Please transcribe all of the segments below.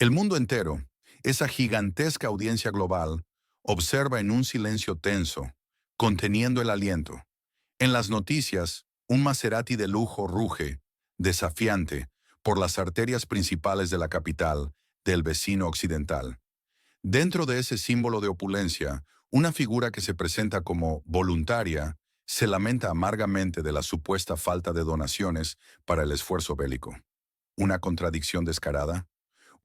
El mundo entero, esa gigantesca audiencia global, observa en un silencio tenso, conteniendo el aliento. En las noticias, un Maserati de lujo ruge, desafiante, por las arterias principales de la capital, del vecino occidental. Dentro de ese símbolo de opulencia, una figura que se presenta como voluntaria se lamenta amargamente de la supuesta falta de donaciones para el esfuerzo bélico. Una contradicción descarada,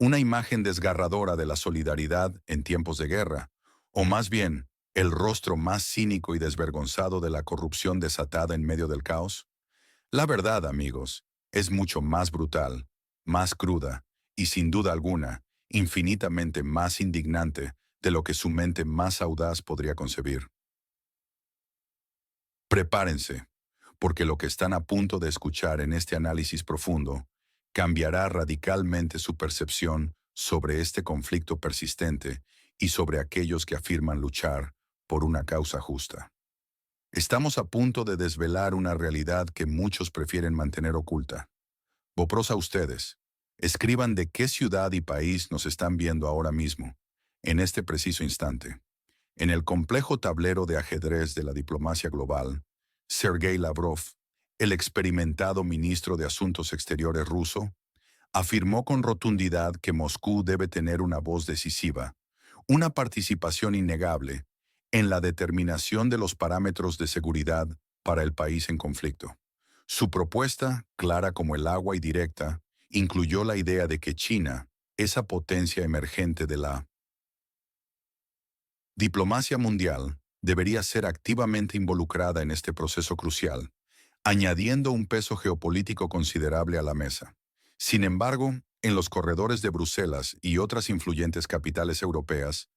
una imagen desgarradora de la solidaridad en tiempos de guerra, o más bien, el rostro más cínico y desvergonzado de la corrupción desatada en medio del caos. La verdad, amigos, es mucho más brutal, más cruda y sin duda alguna, infinitamente más indignante de lo que su mente más audaz podría concebir. Prepárense, porque lo que están a punto de escuchar en este análisis profundo cambiará radicalmente su percepción sobre este conflicto persistente y sobre aquellos que afirman luchar por una causa justa. Estamos a punto de desvelar una realidad que muchos prefieren mantener oculta. Vopros a ustedes. Escriban de qué ciudad y país nos están viendo ahora mismo, en este preciso instante. En el complejo tablero de ajedrez de la diplomacia global, Sergei Lavrov, el experimentado ministro de Asuntos Exteriores ruso, afirmó con rotundidad que Moscú debe tener una voz decisiva, una participación innegable, en la determinación de los parámetros de seguridad para el país en conflicto. Su propuesta, clara como el agua y directa, incluyó la idea de que China, esa potencia emergente de la diplomacia mundial, debería ser activamente involucrada en este proceso crucial, añadiendo un peso geopolítico considerable a la mesa. Sin embargo, en los corredores de Bruselas y otras influyentes capitales europeas,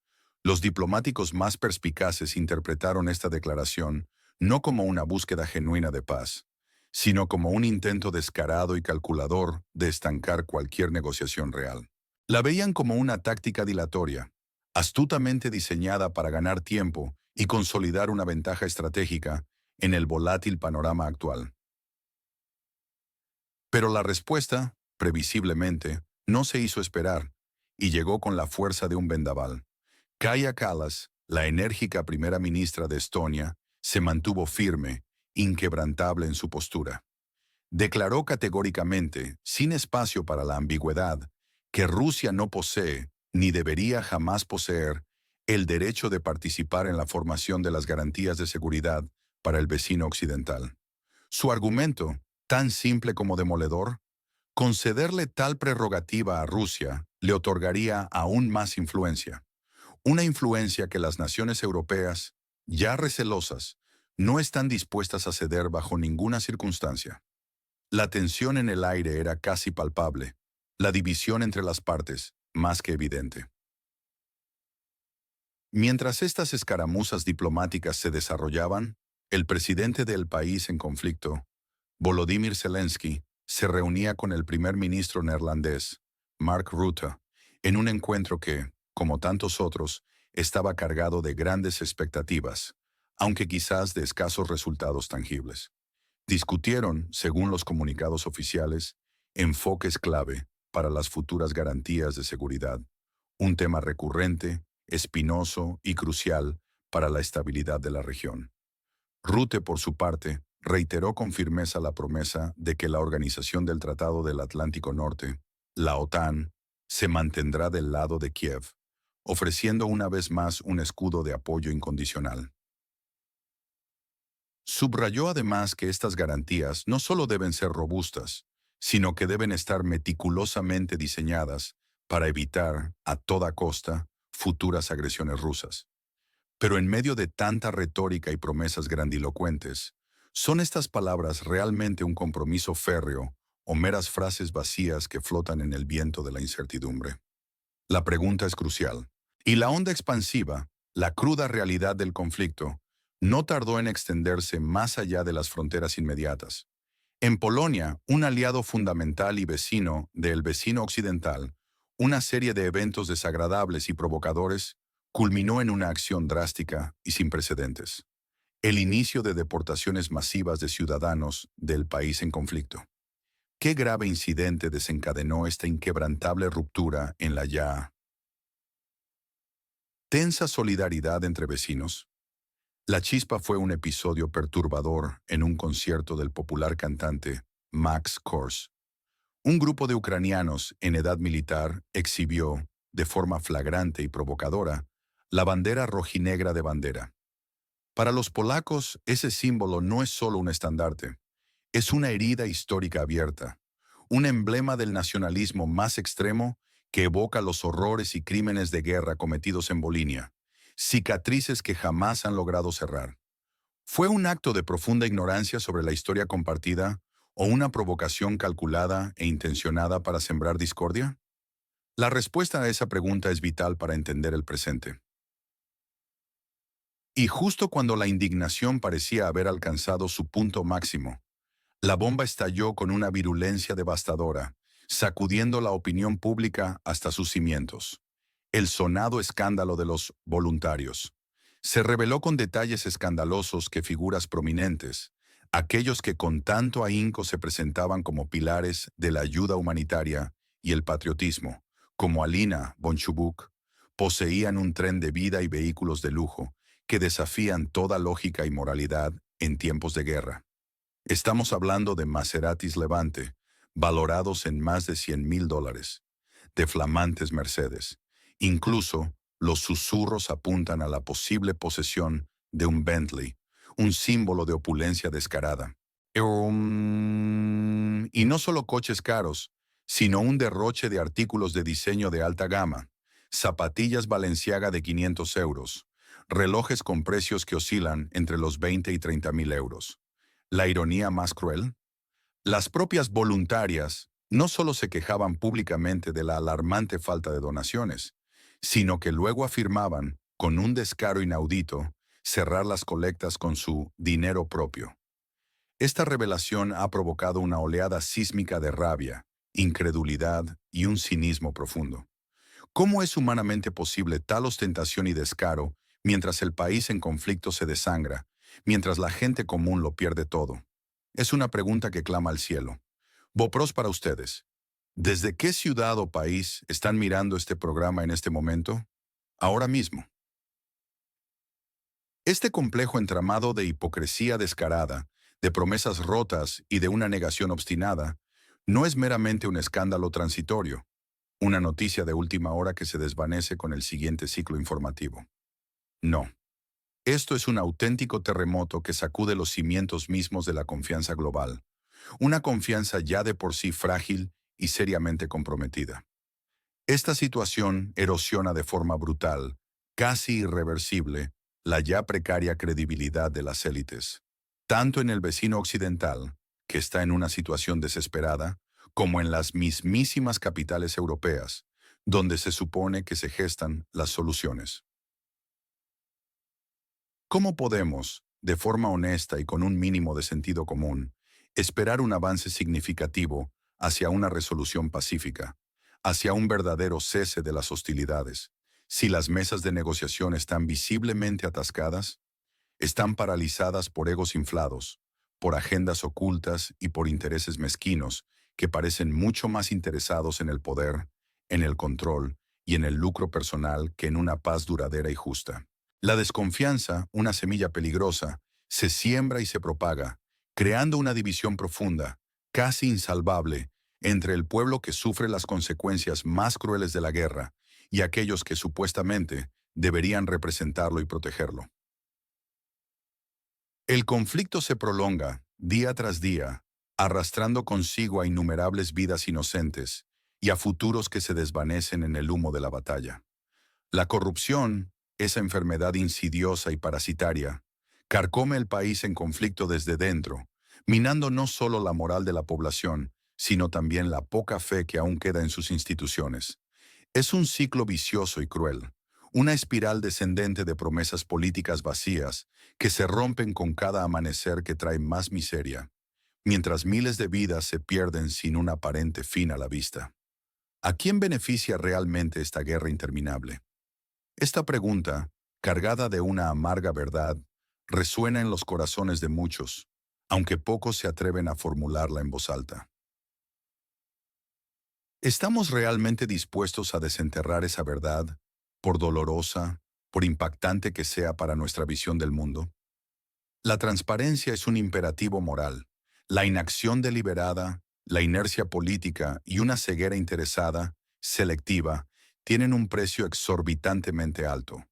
los diplomáticos más perspicaces interpretaron esta declaración no como una búsqueda genuina de paz, sino como un intento descarado y calculador de estancar cualquier negociación real. La veían como una táctica dilatoria, astutamente diseñada para ganar tiempo y consolidar una ventaja estratégica en el volátil panorama actual. Pero la respuesta, previsiblemente, no se hizo esperar y llegó con la fuerza de un vendaval. Kaja Kallas, la enérgica primera ministra de Estonia, se mantuvo firme, inquebrantable en su postura. Declaró categóricamente, sin espacio para la ambigüedad, que Rusia no posee, ni debería jamás poseer, el derecho de participar en la formación de las garantías de seguridad para el vecino occidental. Su argumento, tan simple como demoledor, concederle tal prerrogativa a Rusia le otorgaría aún más influencia. Una influencia que las naciones europeas, ya recelosas, no están dispuestas a ceder bajo ninguna circunstancia. La tensión en el aire era casi palpable, la división entre las partes, más que evidente. Mientras estas escaramuzas diplomáticas se desarrollaban, el presidente del país en conflicto, Volodymyr Zelensky, se reunía con el primer ministro neerlandés, Mark Rutte, en un encuentro que, como tantos otros, estaba cargado de grandes expectativas, aunque quizás de escasos resultados tangibles. Discutieron, según los comunicados oficiales, enfoques clave para las futuras garantías de seguridad, un tema recurrente, espinoso y crucial para la estabilidad de la región. Rutte, por su parte, reiteró con firmeza la promesa de que la Organización del Tratado del Atlántico Norte, la OTAN, se mantendrá del lado de Kiev, ofreciendo una vez más un escudo de apoyo incondicional. Subrayó además que estas garantías no solo deben ser robustas, sino que deben estar meticulosamente diseñadas para evitar, a toda costa, futuras agresiones rusas. Pero en medio de tanta retórica y promesas grandilocuentes, ¿son estas palabras realmente un compromiso férreo o meras frases vacías que flotan en el viento de la incertidumbre? La pregunta es crucial. Y la onda expansiva, la cruda realidad del conflicto, no tardó en extenderse más allá de las fronteras inmediatas. En Polonia, un aliado fundamental y vecino del vecino occidental, una serie de eventos desagradables y provocadores culminó en una acción drástica y sin precedentes: el inicio de deportaciones masivas de ciudadanos del país en conflicto. ¿Qué grave incidente desencadenó esta inquebrantable ruptura en la ya tensa solidaridad entre vecinos? La chispa fue un episodio perturbador en un concierto del popular cantante Max Kors. Un grupo de ucranianos en edad militar exhibió, de forma flagrante y provocadora, la bandera rojinegra de bandera. Para los polacos, ese símbolo no es solo un estandarte, es una herida histórica abierta, un emblema del nacionalismo más extremo que evoca los horrores y crímenes de guerra cometidos en Volhynia, cicatrices que jamás han logrado cerrar. ¿Fue un acto de profunda ignorancia sobre la historia compartida o una provocación calculada e intencionada para sembrar discordia? La respuesta a esa pregunta es vital para entender el presente. Y justo cuando la indignación parecía haber alcanzado su punto máximo, la bomba estalló con una virulencia devastadora, sacudiendo la opinión pública hasta sus cimientos. El sonado escándalo de los voluntarios. Se reveló con detalles escandalosos que figuras prominentes, aquellos que con tanto ahínco se presentaban como pilares de la ayuda humanitaria y el patriotismo, como Alina Bonchubuk, poseían un tren de vida y vehículos de lujo que desafían toda lógica y moralidad en tiempos de guerra. Estamos hablando de Maseratis Levante, valorados en más de $100,000, de flamantes Mercedes. Incluso, los susurros apuntan a la posible posesión de un Bentley, un símbolo de opulencia descarada. Y no solo coches caros, sino un derroche de artículos de diseño de alta gama, zapatillas Balenciaga de 500 euros, relojes con precios que oscilan entre los 20 y 30,000 euros. La ironía más cruel: las propias voluntarias no solo se quejaban públicamente de la alarmante falta de donaciones, sino que luego afirmaban, con un descaro inaudito, cerrar las colectas con su dinero propio. Esta revelación ha provocado una oleada sísmica de rabia, incredulidad y un cinismo profundo. ¿Cómo es humanamente posible tal ostentación y descaro mientras el país en conflicto se desangra, mientras la gente común lo pierde todo? Es una pregunta que clama al cielo. Vopros para ustedes. ¿Desde qué ciudad o país están mirando este programa en este momento? Ahora mismo. Este complejo entramado de hipocresía descarada, de promesas rotas y de una negación obstinada, no es meramente un escándalo transitorio, una noticia de última hora que se desvanece con el siguiente ciclo informativo. No. Esto es un auténtico terremoto que sacude los cimientos mismos de la confianza global, una confianza ya de por sí frágil y seriamente comprometida. Esta situación erosiona de forma brutal, casi irreversible, la ya precaria credibilidad de las élites, tanto en el vecino occidental, que está en una situación desesperada, como en las mismísimas capitales europeas, donde se supone que se gestan las soluciones. ¿Cómo podemos, de forma honesta y con un mínimo de sentido común, esperar un avance significativo hacia una resolución pacífica, hacia un verdadero cese de las hostilidades, si las mesas de negociación están visiblemente atascadas, están paralizadas por egos inflados, por agendas ocultas y por intereses mezquinos que parecen mucho más interesados en el poder, en el control y en el lucro personal que en una paz duradera y justa? La desconfianza, una semilla peligrosa, se siembra y se propaga, creando una división profunda, casi insalvable, entre el pueblo que sufre las consecuencias más crueles de la guerra y aquellos que supuestamente deberían representarlo y protegerlo. El conflicto se prolonga, día tras día, arrastrando consigo a innumerables vidas inocentes y a futuros que se desvanecen en el humo de la batalla. La corrupción, esa enfermedad insidiosa y parasitaria, carcome el país en conflicto desde dentro, minando no solo la moral de la población, sino también la poca fe que aún queda en sus instituciones. Es un ciclo vicioso y cruel, una espiral descendente de promesas políticas vacías que se rompen con cada amanecer que trae más miseria, mientras miles de vidas se pierden sin un aparente fin a la vista. ¿A quién beneficia realmente esta guerra interminable? Esta pregunta, cargada de una amarga verdad, resuena en los corazones de muchos, aunque pocos se atreven a formularla en voz alta. ¿Estamos realmente dispuestos a desenterrar esa verdad, por dolorosa, por impactante que sea para nuestra visión del mundo? La transparencia es un imperativo moral. La inacción deliberada, la inercia política y una ceguera interesada, selectiva, tienen un precio exorbitantemente alto.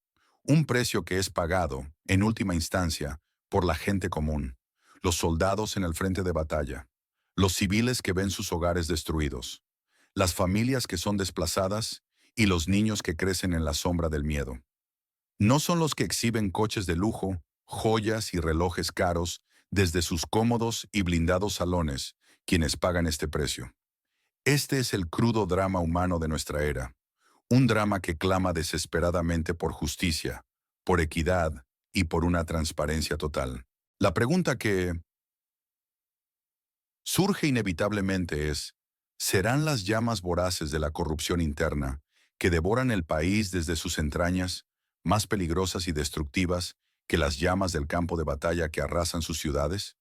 Un precio que es pagado, en última instancia, por la gente común, los soldados en el frente de batalla, los civiles que ven sus hogares destruidos, las familias que son desplazadas y los niños que crecen en la sombra del miedo. No son los que exhiben coches de lujo, joyas y relojes caros desde sus cómodos y blindados salones quienes pagan este precio. Este es el crudo drama humano de nuestra era, un drama que clama desesperadamente por justicia, por equidad y por una transparencia total. La pregunta que surge inevitablemente es, ¿serán las llamas voraces de la corrupción interna, que devoran el país desde sus entrañas, más peligrosas y destructivas que las llamas del campo de batalla que arrasan sus ciudades?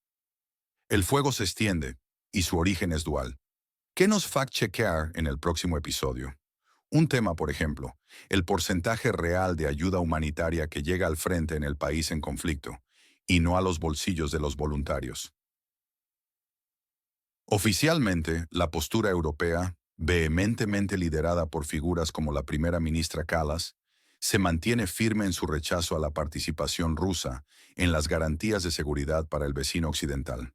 El fuego se extiende, y su origen es dual. ¿Qué nos fact-chequear en el próximo episodio? Un tema, por ejemplo, el porcentaje real de ayuda humanitaria que llega al frente en el país en conflicto, y no a los bolsillos de los voluntarios. Oficialmente, la postura europea, vehementemente liderada por figuras como la primera ministra Kallas, se mantiene firme en su rechazo a la participación rusa en las garantías de seguridad para el vecino occidental.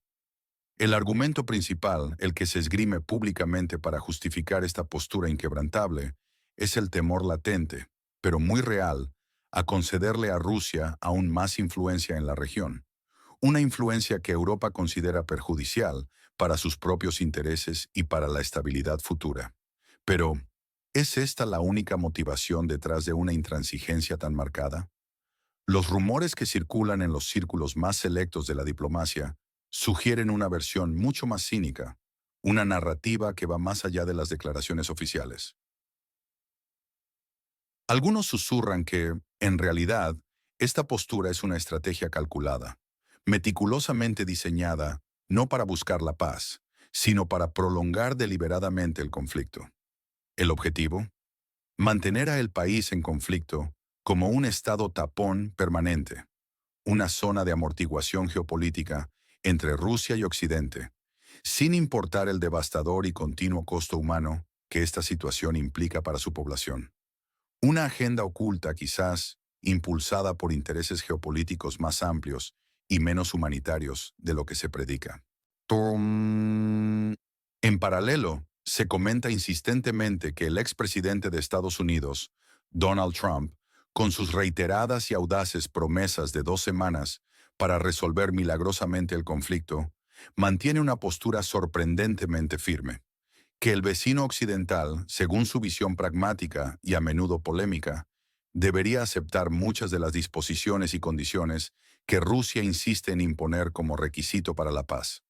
El argumento principal, el que se esgrime públicamente para justificar esta postura inquebrantable, es el temor latente, pero muy real, a concederle a Rusia aún más influencia en la región. Una influencia que Europa considera perjudicial para sus propios intereses y para la estabilidad futura. Pero, ¿es esta la única motivación detrás de una intransigencia tan marcada? Los rumores que circulan en los círculos más selectos de la diplomacia sugieren una versión mucho más cínica, una narrativa que va más allá de las declaraciones oficiales. Algunos susurran que, en realidad, esta postura es una estrategia calculada, meticulosamente diseñada no para buscar la paz, sino para prolongar deliberadamente el conflicto. ¿El objetivo? Mantener a el país en conflicto como un estado tapón permanente, una zona de amortiguación geopolítica entre Rusia y Occidente, sin importar el devastador y continuo costo humano que esta situación implica para su población. Una agenda oculta, quizás, impulsada por intereses geopolíticos más amplios y menos humanitarios de lo que se predica. En paralelo, se comenta insistentemente que el expresidente de Estados Unidos, Donald Trump, con sus reiteradas y audaces promesas de 2 semanas para resolver milagrosamente el conflicto, mantiene una postura sorprendentemente firme. Que el vecino occidental, según su visión pragmática y a menudo polémica, debería aceptar muchas de las disposiciones y condiciones que Rusia insiste en imponer como requisito para la paz.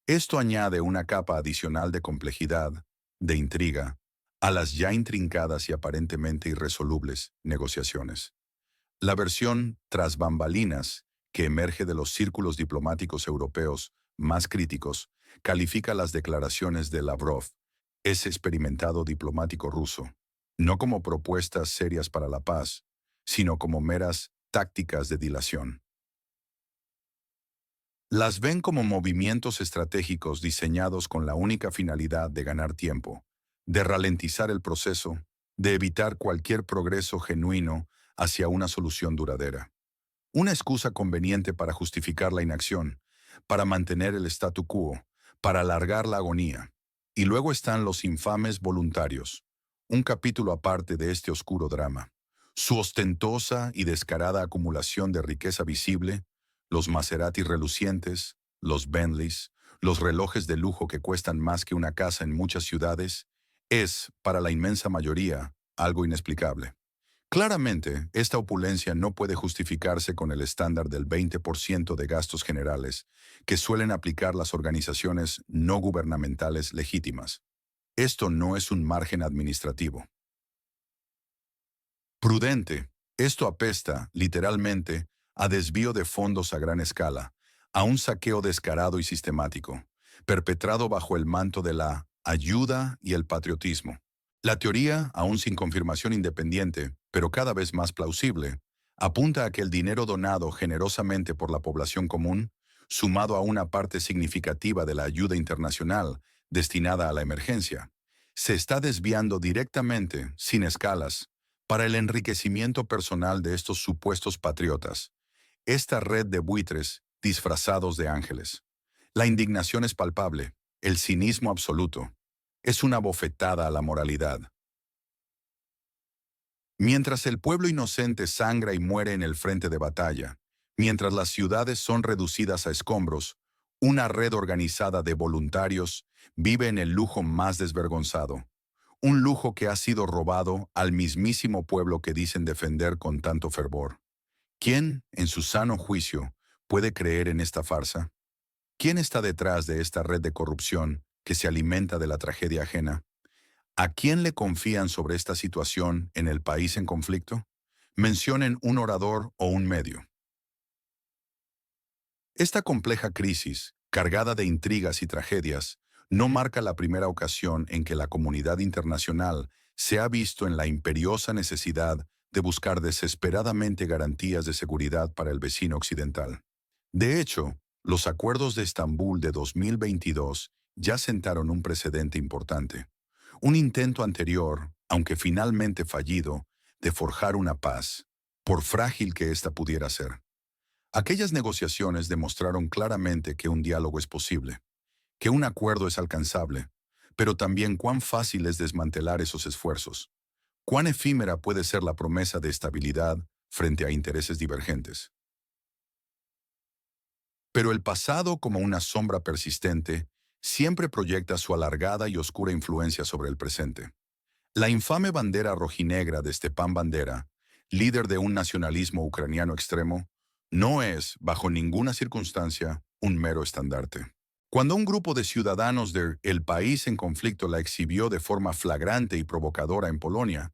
Esto añade una capa adicional de complejidad, de intriga, a las ya intrincadas y aparentemente irresolubles negociaciones. La versión tras bambalinas, que emerge de los círculos diplomáticos europeos más críticos, califica las declaraciones de Lavrov, ese experimentado diplomático ruso, no como propuestas serias para la paz, sino como meras tácticas de dilación. Las ven como movimientos estratégicos diseñados con la única finalidad de ganar tiempo, de ralentizar el proceso, de evitar cualquier progreso genuino hacia una solución duradera. Una excusa conveniente para justificar la inacción, para mantener el statu quo, para alargar la agonía. Y luego están los infames voluntarios, un capítulo aparte de este oscuro drama. Su ostentosa y descarada acumulación de riqueza visible, los Maserati relucientes, los Bentleys, los relojes de lujo que cuestan más que una casa en muchas ciudades, es, para la inmensa mayoría, algo inexplicable. Claramente, esta opulencia no puede justificarse con el estándar del 20% de gastos generales que suelen aplicar las organizaciones no gubernamentales legítimas. Esto no es un margen administrativo. Prudente, esto apesta, literalmente, a desvío de fondos a gran escala, a un saqueo descarado y sistemático, perpetrado bajo el manto de la ayuda y el patriotismo. La teoría, aún sin confirmación independiente, pero cada vez más plausible, apunta a que el dinero donado generosamente por la población común, sumado a una parte significativa de la ayuda internacional destinada a la emergencia, se está desviando directamente, sin escalas, para el enriquecimiento personal de estos supuestos patriotas, esta red de buitres disfrazados de ángeles. La indignación es palpable, el cinismo absoluto. Es una bofetada a la moralidad. Mientras el pueblo inocente sangra y muere en el frente de batalla, mientras las ciudades son reducidas a escombros, una red organizada de voluntarios vive en el lujo más desvergonzado, un lujo que ha sido robado al mismísimo pueblo que dicen defender con tanto fervor. ¿Quién, en su sano juicio, puede creer en esta farsa? ¿Quién está detrás de esta red de corrupción que se alimenta de la tragedia ajena? ¿A quién le confían sobre esta situación en el país en conflicto? Mencionen un orador o un medio. Esta compleja crisis, cargada de intrigas y tragedias, no marca la primera ocasión en que la comunidad internacional se ha visto en la imperiosa necesidad de buscar desesperadamente garantías de seguridad para el vecino occidental. De hecho, los acuerdos de Estambul de 2022 ya sentaron un precedente importante. Un intento anterior, aunque finalmente fallido, de forjar una paz, por frágil que ésta pudiera ser. Aquellas negociaciones demostraron claramente que un diálogo es posible, que un acuerdo es alcanzable, pero también cuán fácil es desmantelar esos esfuerzos, cuán efímera puede ser la promesa de estabilidad frente a intereses divergentes. Pero el pasado, como una sombra persistente, siempre proyecta su alargada y oscura influencia sobre el presente. La infame bandera rojinegra de Stepan Bandera, líder de un nacionalismo ucraniano extremo, no es, bajo ninguna circunstancia, un mero estandarte. Cuando un grupo de ciudadanos del país en conflicto la exhibió de forma flagrante y provocadora en Polonia,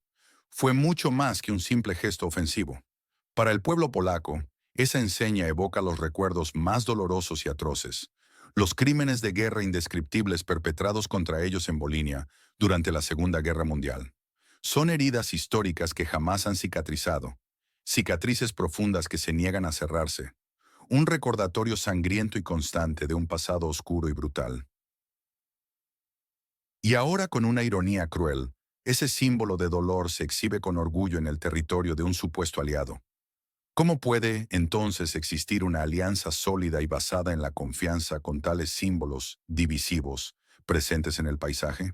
fue mucho más que un simple gesto ofensivo. Para el pueblo polaco, esa enseña evoca los recuerdos más dolorosos y atroces, los crímenes de guerra indescriptibles perpetrados contra ellos en Volhynia durante la Segunda Guerra Mundial. Son heridas históricas que jamás han cicatrizado, cicatrices profundas que se niegan a cerrarse, un recordatorio sangriento y constante de un pasado oscuro y brutal. Y ahora, con una ironía cruel, ese símbolo de dolor se exhibe con orgullo en el territorio de un supuesto aliado. ¿Cómo puede, entonces, existir una alianza sólida y basada en la confianza con tales símbolos divisivos presentes en el paisaje?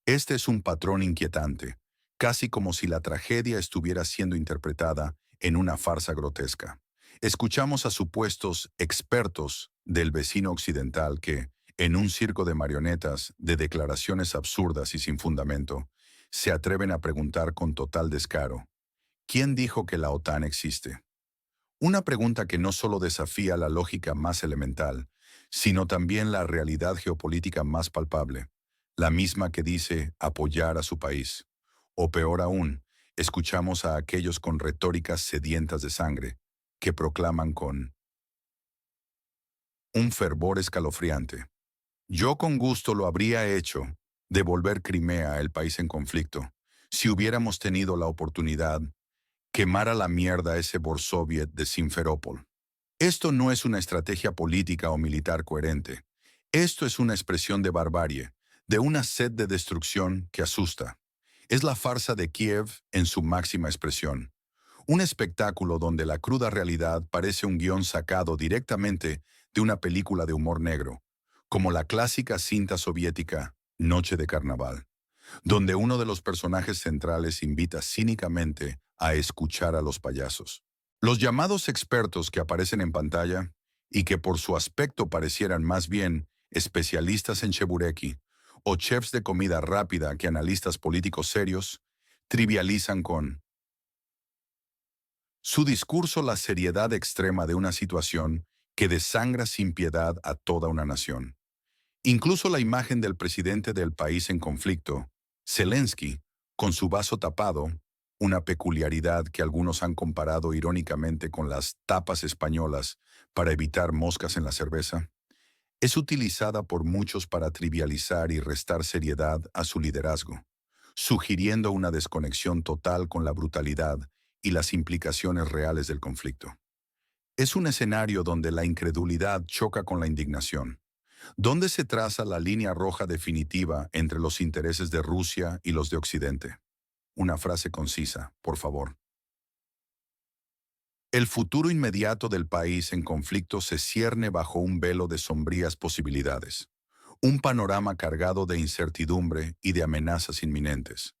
Este es un patrón inquietante, casi como si la tragedia estuviera siendo interpretada en una farsa grotesca. Escuchamos a supuestos expertos del vecino occidental que, en un circo de marionetas, de declaraciones absurdas y sin fundamento, se atreven a preguntar con total descaro, ¿quién dijo que la OTAN existe? Una pregunta que no solo desafía la lógica más elemental, sino también la realidad geopolítica más palpable, la misma que dice apoyar a su país. O peor aún, escuchamos a aquellos con retóricas sedientas de sangre, que proclaman con un fervor escalofriante: yo con gusto lo habría hecho, devolver Crimea, el país en conflicto, si hubiéramos tenido la oportunidad, quemar a la mierda ese Borsoviet de Simferópol. Esto no es una estrategia política o militar coherente. Esto es una expresión de barbarie, de una sed de destrucción que asusta. Es la farsa de Kiev en su máxima expresión. Un espectáculo donde la cruda realidad parece un guión sacado directamente de una película de humor negro, como la clásica cinta soviética Noche de Carnaval, donde uno de los personajes centrales invita cínicamente a escuchar a los payasos. Los llamados expertos que aparecen en pantalla, y que por su aspecto parecieran más bien especialistas en chebureki o chefs de comida rápida que analistas políticos serios, trivializan con su discurso la seriedad extrema de una situación que desangra sin piedad a toda una nación. Incluso la imagen del presidente del país en conflicto, Zelensky, con su vaso tapado, una peculiaridad que algunos han comparado irónicamente con las tapas españolas para evitar moscas en la cerveza, es utilizada por muchos para trivializar y restar seriedad a su liderazgo, sugiriendo una desconexión total con la brutalidad y las implicaciones reales del conflicto. Es un escenario donde la incredulidad choca con la indignación, donde se traza la línea roja definitiva entre los intereses de Rusia y los de Occidente. Una frase concisa, por favor. El futuro inmediato del país en conflicto se cierne bajo un velo de sombrías posibilidades, un panorama cargado de incertidumbre y de amenazas inminentes.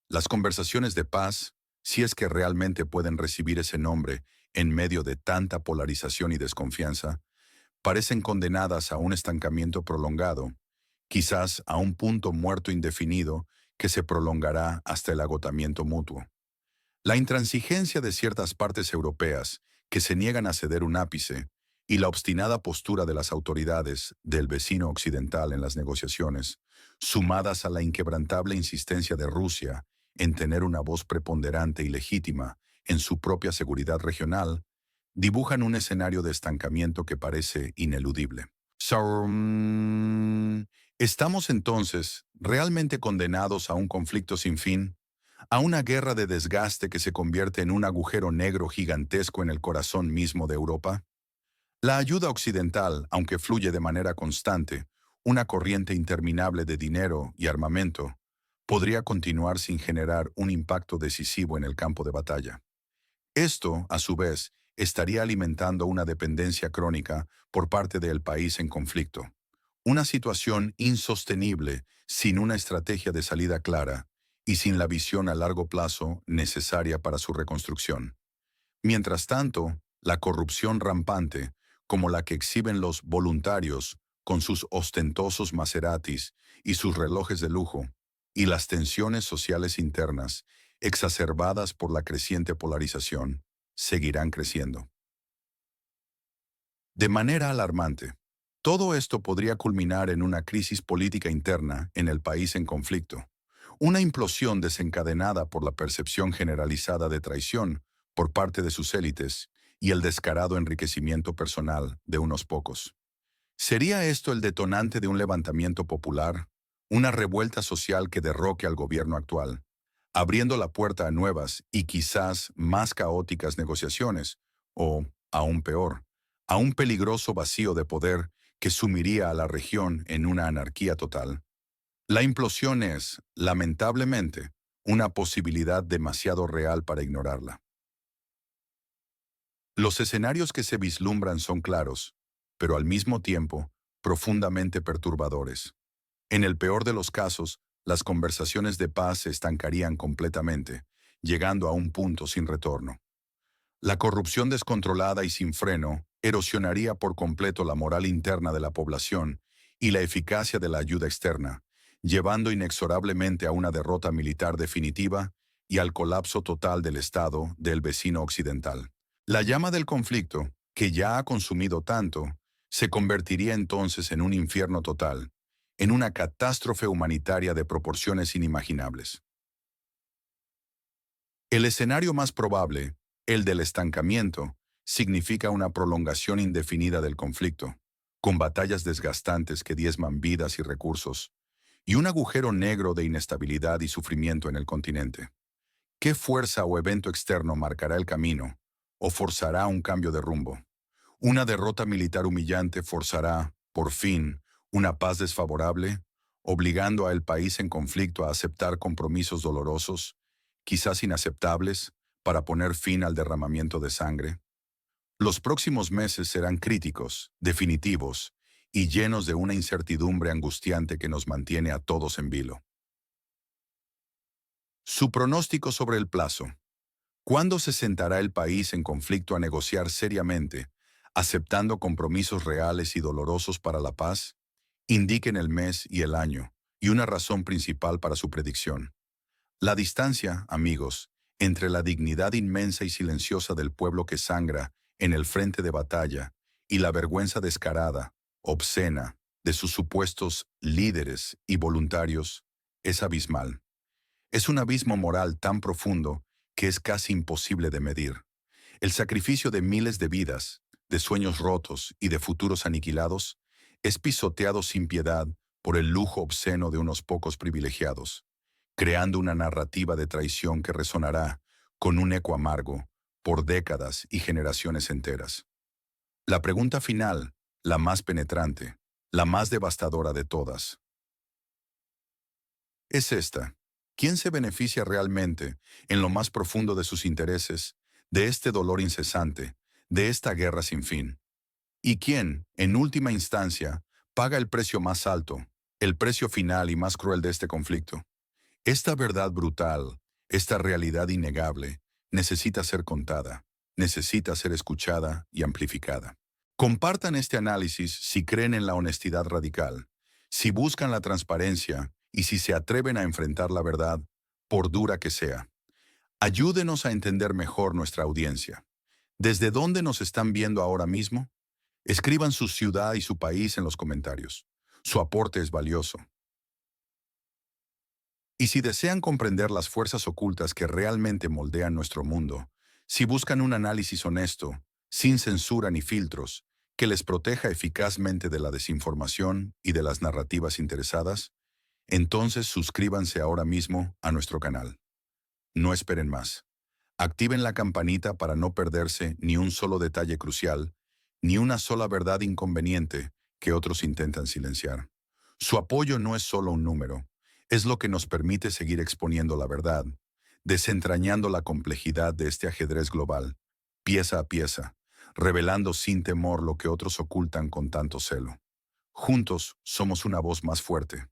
Las conversaciones de paz, si es que realmente pueden recibir ese nombre en medio de tanta polarización y desconfianza, parecen condenadas a un estancamiento prolongado, quizás a un punto muerto indefinido que se prolongará hasta el agotamiento mutuo. La intransigencia de ciertas partes europeas que se niegan a ceder un ápice y la obstinada postura de las autoridades del vecino occidental en las negociaciones, sumadas a la inquebrantable insistencia de Rusia en tener una voz preponderante y legítima en su propia seguridad regional, dibujan un escenario de estancamiento que parece ineludible. ¿Estamos entonces realmente condenados a un conflicto sin fin? ¿A una guerra de desgaste que se convierte en un agujero negro gigantesco en el corazón mismo de Europa? La ayuda occidental, aunque fluye de manera constante, una corriente interminable de dinero y armamento, podría continuar sin generar un impacto decisivo en el campo de batalla. Esto, a su vez, estaría alimentando una dependencia crónica por parte del país en conflicto. Una situación insostenible sin una estrategia de salida clara y sin la visión a largo plazo necesaria para su reconstrucción. Mientras tanto, la corrupción rampante, como la que exhiben los voluntarios con sus ostentosos Maseratis y sus relojes de lujo, y las tensiones sociales internas, exacerbadas por la creciente polarización, seguirán creciendo. De manera alarmante, todo esto podría culminar en una crisis política interna en el país en conflicto, una implosión desencadenada por la percepción generalizada de traición por parte de sus élites y el descarado enriquecimiento personal de unos pocos. ¿Sería esto el detonante de un levantamiento popular, una revuelta social que derroque al gobierno actual, abriendo la puerta a nuevas y quizás más caóticas negociaciones, o, aún peor, a un peligroso vacío de poder que sumiría a la región en una anarquía total? La implosión es, lamentablemente, una posibilidad demasiado real para ignorarla. Los escenarios que se vislumbran son claros, pero al mismo tiempo, profundamente perturbadores. En el peor de los casos, las conversaciones de paz se estancarían completamente, llegando a un punto sin retorno. La corrupción descontrolada y sin freno erosionaría por completo la moral interna de la población y la eficacia de la ayuda externa, llevando inexorablemente a una derrota militar definitiva y al colapso total del Estado del vecino occidental. La llama del conflicto, que ya ha consumido tanto, se convertiría entonces en un infierno total, en una catástrofe humanitaria de proporciones inimaginables. El escenario más probable, el del estancamiento, significa una prolongación indefinida del conflicto, con batallas desgastantes que diezman vidas y recursos, y un agujero negro de inestabilidad y sufrimiento en el continente. ¿Qué fuerza o evento externo marcará el camino o forzará un cambio de rumbo? ¿Una derrota militar humillante forzará, por fin, una paz desfavorable, obligando al país en conflicto a aceptar compromisos dolorosos, quizás inaceptables, para poner fin al derramamiento de sangre? Los próximos meses serán críticos, definitivos y llenos de una incertidumbre angustiante que nos mantiene a todos en vilo. Su pronóstico sobre el plazo. ¿Cuándo se sentará el país en conflicto a negociar seriamente, aceptando compromisos reales y dolorosos para la paz? Indiquen el mes y el año, y una razón principal para su predicción. La distancia, amigos, entre la dignidad inmensa y silenciosa del pueblo que sangra en el frente de batalla y la vergüenza descarada, obscena, de sus supuestos líderes y voluntarios, es abismal. Es un abismo moral tan profundo que es casi imposible de medir. El sacrificio de miles de vidas, de sueños rotos y de futuros aniquilados, es pisoteado sin piedad por el lujo obsceno de unos pocos privilegiados, creando una narrativa de traición que resonará con un eco amargo por décadas y generaciones enteras. La pregunta final, la más penetrante, la más devastadora de todas, es esta. ¿Quién se beneficia realmente, en lo más profundo de sus intereses, de este dolor incesante, de esta guerra sin fin? ¿Y quién, en última instancia, paga el precio más alto, el precio final y más cruel de este conflicto? Esta verdad brutal, esta realidad innegable, necesita ser contada, necesita ser escuchada y amplificada. Compartan este análisis si creen en la honestidad radical, si buscan la transparencia y si se atreven a enfrentar la verdad, por dura que sea. Ayúdenos a entender mejor nuestra audiencia. ¿Desde dónde nos están viendo ahora mismo? Escriban su ciudad y su país en los comentarios. Su aporte es valioso. Y si desean comprender las fuerzas ocultas que realmente moldean nuestro mundo, si buscan un análisis honesto, sin censura ni filtros, que les proteja eficazmente de la desinformación y de las narrativas interesadas, entonces suscríbanse ahora mismo a nuestro canal. No esperen más. Activen la campanita para no perderse ni un solo detalle crucial, ni una sola verdad inconveniente que otros intentan silenciar. Su apoyo no es solo un número, es lo que nos permite seguir exponiendo la verdad, desentrañando la complejidad de este ajedrez global, pieza a pieza, revelando sin temor lo que otros ocultan con tanto celo. Juntos somos una voz más fuerte.